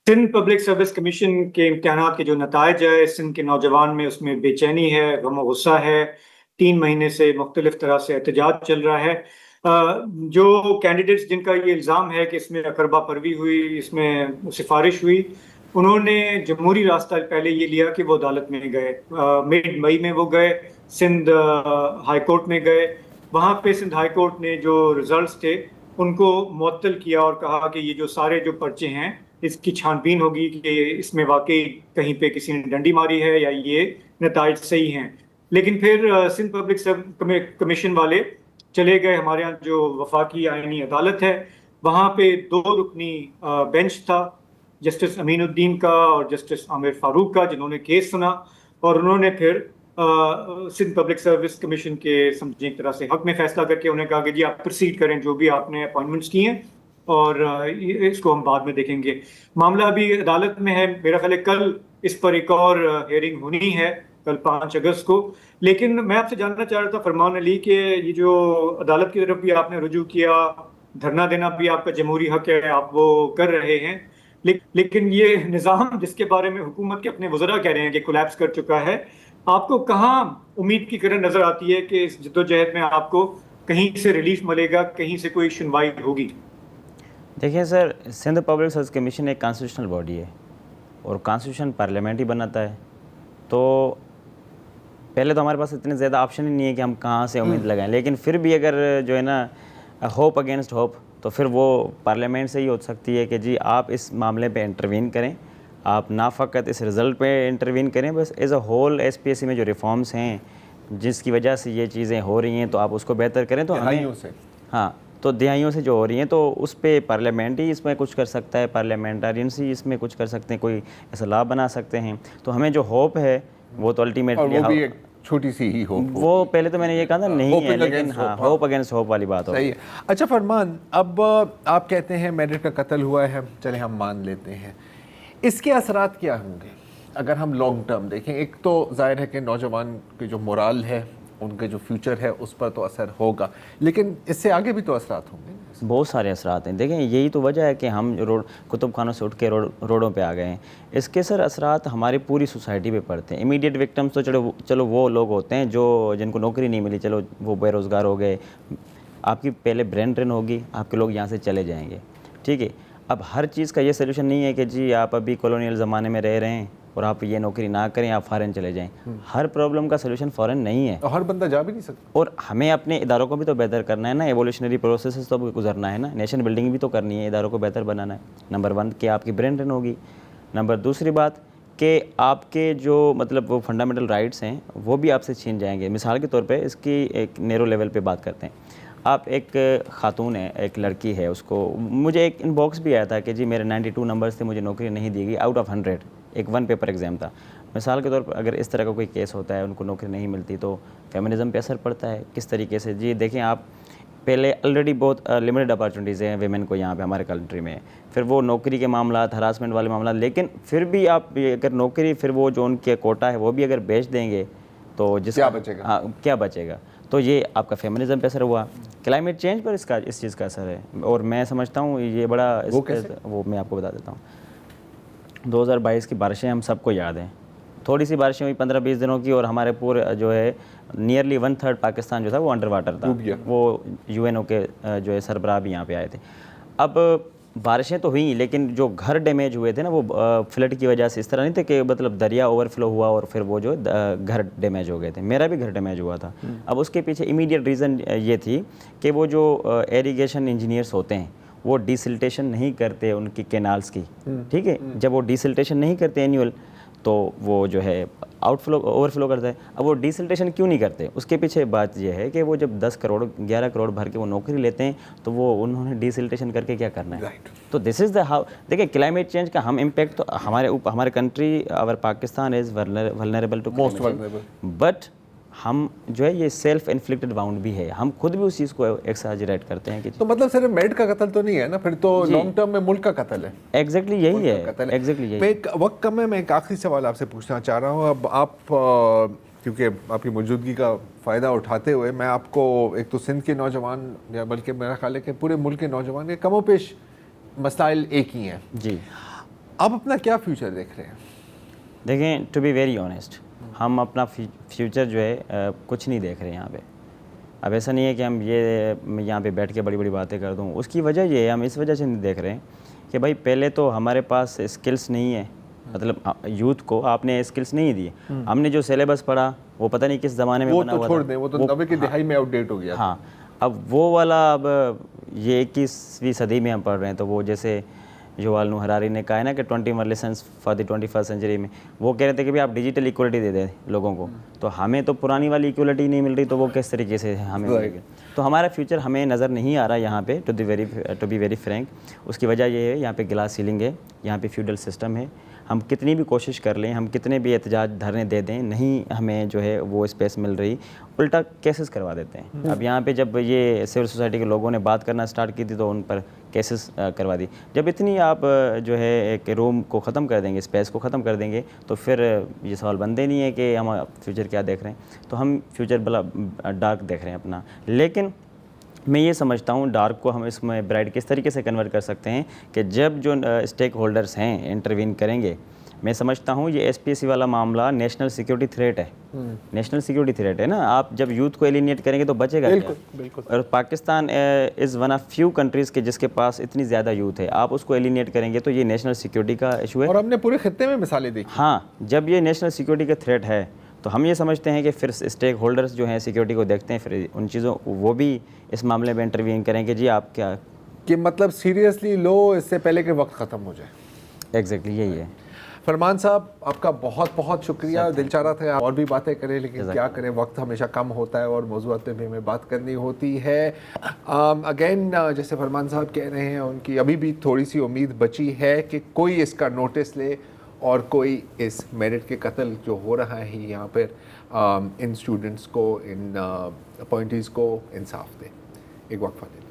Sindh public service commission के इम्तिहानात के जो नतायज है, सिंध के नौजवान में उसमें बेचैनी है, गम और गुस्सा है। 3 महीने से मुख्तलिफ तरह से एहतजाज चल रहा है। जो कैंडिडेट्स जिनका ये इल्ज़ाम है कि इसमें अकरबा परवी हुई, इसमें सिफारिश हुई, उन्होंने जमहूरी रास्ता पहले ये लिया कि वो अदालत में गए। मिड मई में वो गए, सिंध हाई कोर्ट में गए। वहाँ पे सिंध हाई कोर्ट ने जो रिजल्ट्स थे उनको मुअत्तल किया और कहा कि ये जो सारे जो पर्चे हैं इसकी छानबीन होगी कि इसमें वाकई कहीं पे किसी ने डंडी मारी है या ये नताइज सही हैं। लेकिन फिर सिंध पब्लिक कमीशन वाले चले गए। हमारे यहाँ जो वफाकी आईनी अदालत है वहाँ पे 2 रुकनी बेंच था, जस्टिस अमीनुद्दीन का और जस्टिस आमिर फारूक का, जिन्होंने केस सुना। और उन्होंने फिर सिंध पब्लिक सर्विस कमीशन के समझे एक तरह से हक में फैसला करके उन्हें कहा कि जी आप प्रोसीड करें जो भी आपने अपॉइंटमेंट्स की हैं, और इसको हम बाद में देखेंगे। मामला अभी अदालत में है। मेरा ख्याल है कल इस पर एक और हियरिंग होनी है, कल 5 अगस्त को। लेकिन मैं आपसे जानना चाह रहा था फरमान अली कि ये जो अदालत की तरफ भी आपने रुजू किया, धरना देना भी आपका जमहूरी हक है, आप वो कर रहे हैं। लेकिन ये निज़ाम जिसके बारे में हुकूमत के अपने वज़रा कह रहे हैं कि कोलैप्स कर चुका है, आपको कहाँ उम्मीद की किरण नजर आती है कि इस जद्दोजहद में आपको कहीं से रिलीफ मिलेगा, कहीं से कोई सुनवाई होगी? देखिए sir, Sindh public service commission एक कॉन्स्टिट्यूशनल बॉडी है और कॉन्स्टिट्यूशन पार्लियामेंट ही बनाता है। तो पहले तो हमारे पास इतने ज़्यादा ऑप्शन ही नहीं है कि हम कहाँ से उम्मीद लगाएं, लेकिन फिर भी अगर जो है ना होप अगेंस्ट होप, तो फिर वो पार्लियामेंट से ही हो सकती है कि जी आप इस मामले पे इंटरवीन करें। आप ना फ़कत इस रिज़ल्ट पे इंटरवीन करें, बस एज अ होल एसपीएससी में जो रिफॉर्म्स हैं जिसकी वजह से ये चीज़ें हो रही हैं तो आप उसको बेहतर करें। तो हमें हाँ, तो दिहाइयों से जो हो रही हैं तो उस पर पार्लियामेंट ही इसमें कुछ कर सकता है, पार्लियामेंटारियंस ही इसमें कुछ कर सकते हैं, कोई ऐसा लॉ बना सकते हैं। तो हमें जो होप है वो तो अल्टीमेटली छोटी सी ही होप, वो पहले तो मैंने ये कहा था नहीं है, लेकिन हाँ होप अगेंस्ट होप वाली बात हो। सही है। अच्छा फरमान, अब आप कहते हैं मेरिट का कत्ल हुआ है, चले हम मान लेते हैं, इसके असरात क्या होंगे अगर हम लॉन्ग टर्म देखें? एक तो जाहिर है कि नौजवान की जो मोराल है, उनके जो फ्यूचर है उस पर तो असर होगा, लेकिन इससे आगे भी तो असरात होंगे। बहुत सारे असरात हैं। देखें, यही तो वजह है कि हम कुतुब खानों से उठ के रोडों पे आ गए हैं। इसके सर असरात हमारी पूरी सोसाइटी पे पड़ते हैं। इमीडिएट विक्टिम्स तो चलो वो लोग होते हैं जो जिनको नौकरी नहीं मिली, चलो वो बेरोज़गार हो गए, आपकी पहले ब्रेन ड्रेन होगी, आपके लोग यहाँ से चले जाएंगे, ठीक है। अब हर चीज़ का ये सोल्यूशन नहीं है कि जी आप अभी कॉलोनियल ज़माने में रह रहे हैं और आप ये नौकरी ना करें, आप फ़ॉरेन चले जाएं। हर प्रॉब्लम का सोल्यूशन फ़ॉरेन नहीं है, और हर बंदा जा भी नहीं सकता। और हमें अपने इदारों को भी तो बेहतर करना है ना, एवोल्यूशनरी प्रोसेस तो गुजरना है ना, नेशन बिल्डिंग भी तो करनी है, इदारों को बेहतर बनाना है। नंबर 1 कि आपकी ब्रेन ड्रेन होगी। नंबर दूसरी बात कि आपके जो मतलब वो फंडामेंटल राइट्स हैं वो भी आपसे छीन जाएंगे। मिसाल के तौर पे इसकी एक नेरो लेवल पे बात करते हैं। आप एक खातून है, एक लड़की है, उसको मुझे एक इनबॉक्स भी आया था कि जी मेरे 92 नंबर्स थे, मुझे नौकरी नहीं दी गई आउट ऑफ 100, एक 1 पेपर एग्ज़ाम था। मिसाल के तौर पर अगर इस तरह का कोई केस होता है, उनको नौकरी नहीं मिलती, तो फेमिनिज़म पे असर पड़ता है किस तरीके से। जी देखें, आप पहले ऑलरेडी बहुत लिमिटेड अपॉर्चुनिटीज़ हैं वेमेन को यहाँ पे हमारे कंट्री में, फिर वो नौकरी के मामला, हरासमेंट वाले मामला, लेकिन फिर भी आप अगर नौकरी, फिर वो जो उनके कोटा है वो भी अगर बेच देंगे तो जिसका क्या बचेगा? हाँ, क्या बचेगा? तो ये आपका फेमिनिज़म पे असर हुआ। क्लाइमेट चेंज पर इस चीज़ का असर है, और मैं समझता हूँ ये बड़ा वो मैं आपको बता देता हूँ। 2022 की बारिशें हम सबको याद हैं। थोड़ी सी बारिशें हुई 15-20 दिनों की, और हमारे पूरे जो है नियरली 1/3 पाकिस्तान जो था वो अंडर वाटर था। वो यूएनओ के जो है सरबराह भी यहाँ पे आए थे। अब बारिशें तो हुई, लेकिन जो घर डैमेज हुए थे ना, वो फ्लड की वजह से इस तरह नहीं थे कि मतलब दरिया ओवरफ्लो हुआ और फिर वो जो घर डैमेज हो गए थे। मेरा भी घर डैमेज हुआ था। अब उसके पीछे इमीडिएट रीज़न ये थी कि वो जो एरीगेशन इंजीनियर्स होते हैं वो डिसिल्टेशन नहीं करते उनकी कैनाल्स की, ठीक है। जब वो डिसिल्टेशन नहीं करते एनुअल, तो वो जो है ओवरफ्लो करता है। अब वो डिसिल्टेशन क्यों नहीं करते, उसके पीछे बात यह है कि वो जब 10 करोड़ 11 करोड़ भर के वो नौकरी लेते हैं, तो वो उन्होंने डिसिल्टेशन करके क्या करना है। तो दिस इज़ द हाउ। देखिए, क्लाइमेट चेंज का हम इम्पैक्ट तो हमारे कंट्री और Pakistan is vulnerable to most vulnerable, but हम जो है ये सेल्फ इन्फ्लिक्टेड बाउंड भी है, हम खुद भी उस चीज़ को एक्सैजरेट करते हैं कि तो मतलब सिर्फ मेरिट का कत्ल तो नहीं है ना, फिर तो लॉन्ग टर्म में मुल्क का कत्ल है। एग्जैक्टली यही है, एग्जैक्टली यही। एक वक्त कम है, मैं एक आखिरी सवाल आपसे पूछना चाह रहा हूँ। अब आप क्योंकि आपकी मौजूदगी का फ़ायदा उठाते हुए मैं आपको, एक तो सिंध के नौजवान, या बल्कि मेरा ख्याल है कि पूरे मुल्क के नौजवान के कमोपेश मसाइल एक ही हैं जी। आप अपना क्या फ्यूचर देख रहे हैं? देखें, टू बी वेरी ऑनेस्ट, हम अपना फ्यूचर जो है कुछ नहीं देख रहे हैं यहाँ पे। अब ऐसा नहीं है कि हम ये यहाँ पे बैठ के बड़ी बड़ी बातें कर दूँ, उसकी वजह ये है, हम इस वजह से नहीं देख रहे हैं कि भाई पहले तो हमारे पास स्किल्स नहीं है, मतलब यूथ को आपने स्किल्स नहीं दी। हमने जो सिलेबस पढ़ा वो पता नहीं किस ज़माने में वो बना तो हुआ छोड़ था। दें, वो तो 90 की दिहाई में आउटडेट हो गया। हाँ, अब वो वाला, अब ये 21वीं सदी में हम पढ़ रहे हैं, तो वो जैसे युवाल नोह हरारी ने कहा है ना कि 21 lessons for the 21st century में, वो कह रहे थे कि भाई आप डिजिटल इक्वलिटी दे दें लोगों को, तो हमें तो पुरानी वाली इक्वलिटी नहीं मिल रही, तो वो किस तरीके से हमें मिलेगी? तो हमारा फ्यूचर हमें नज़र नहीं आ रहा यहाँ पे, टू बी वेरी फ्रैंक। उसकी वजह ये है, यहाँ पे गिलास सीलिंग है, यहाँ पे फ्यूडल सिस्टम है। हम कितनी भी कोशिश कर लें, हम कितने भी एहतजाज धरने दे दें, नहीं हमें जो है वो स्पेस मिल रही, उल्टा केसेस करवा देते हैं। अब यहाँ पे जब ये सिविल सोसाइटी के लोगों ने बात करना स्टार्ट की थी तो उन पर केसेस करवा दी। जब इतनी आप जो है एक रूम को ख़त्म कर देंगे, स्पेस को ख़त्म कर देंगे, तो फिर ये सवाल बनते नहीं है कि हम फ्यूचर क्या देख रहे हैं। तो हम फ्यूचर बड़ा डार्क देख रहे हैं अपना। लेकिन मैं ये समझता हूँ डार्क को हम इसमें ब्राइट किस तरीके से कन्वर्ट कर सकते हैं कि जब जो स्टेक होल्डर्स हैं इंटरवीन करेंगे। मैं समझता हूँ ये SPSC वाला मामला नेशनल सिक्योरिटी थ्रेट है, नेशनल सिक्योरिटी थ्रेट है ना। आप जब यूथ को एलिनेट करेंगे तो बचेगा क्या? बिल्कुल। और Pakistan is one of few countries के जिसके पास इतनी ज़्यादा यूथ है, आप उसको एलिनेट करेंगे तो ये नेशनल सिक्योरिटी का इशू है। और हमने पूरे खित्ते में मिसालें देखी। हाँ, जब ये नेशनल सिक्योरिटी का थ्रेट है तो हम ये समझते हैं कि फिर स्टेक होल्डर्स जो हैं सिक्योरिटी को देखते हैं, फिर उन चीज़ों वो भी इस मामले में इंटरवीन करें कि जी आप क्या, कि मतलब सीरियसली लो, इससे पहले कि वक्त ख़त्म हो जाए। एग्जैक्टली यही है। फरमान साहब, आपका बहुत बहुत शुक्रिया। दिल चाह रहा था और भी बातें करें, लेकिन क्या करें, वक्त हमेशा कम होता है और मौज़ूआत पे भी हमें बात करनी होती है। अगेन जैसे फरमान साहब कह रहे हैं, उनकी अभी भी थोड़ी सी उम्मीद बची है कि कोई इसका नोटिस ले और कोई इस मेरिट के कत्ल जो हो रहा है यहाँ पर इन स्टूडेंट्स को, इन अपॉइंटीज़ को इंसाफ दे। एक वक्फा दे।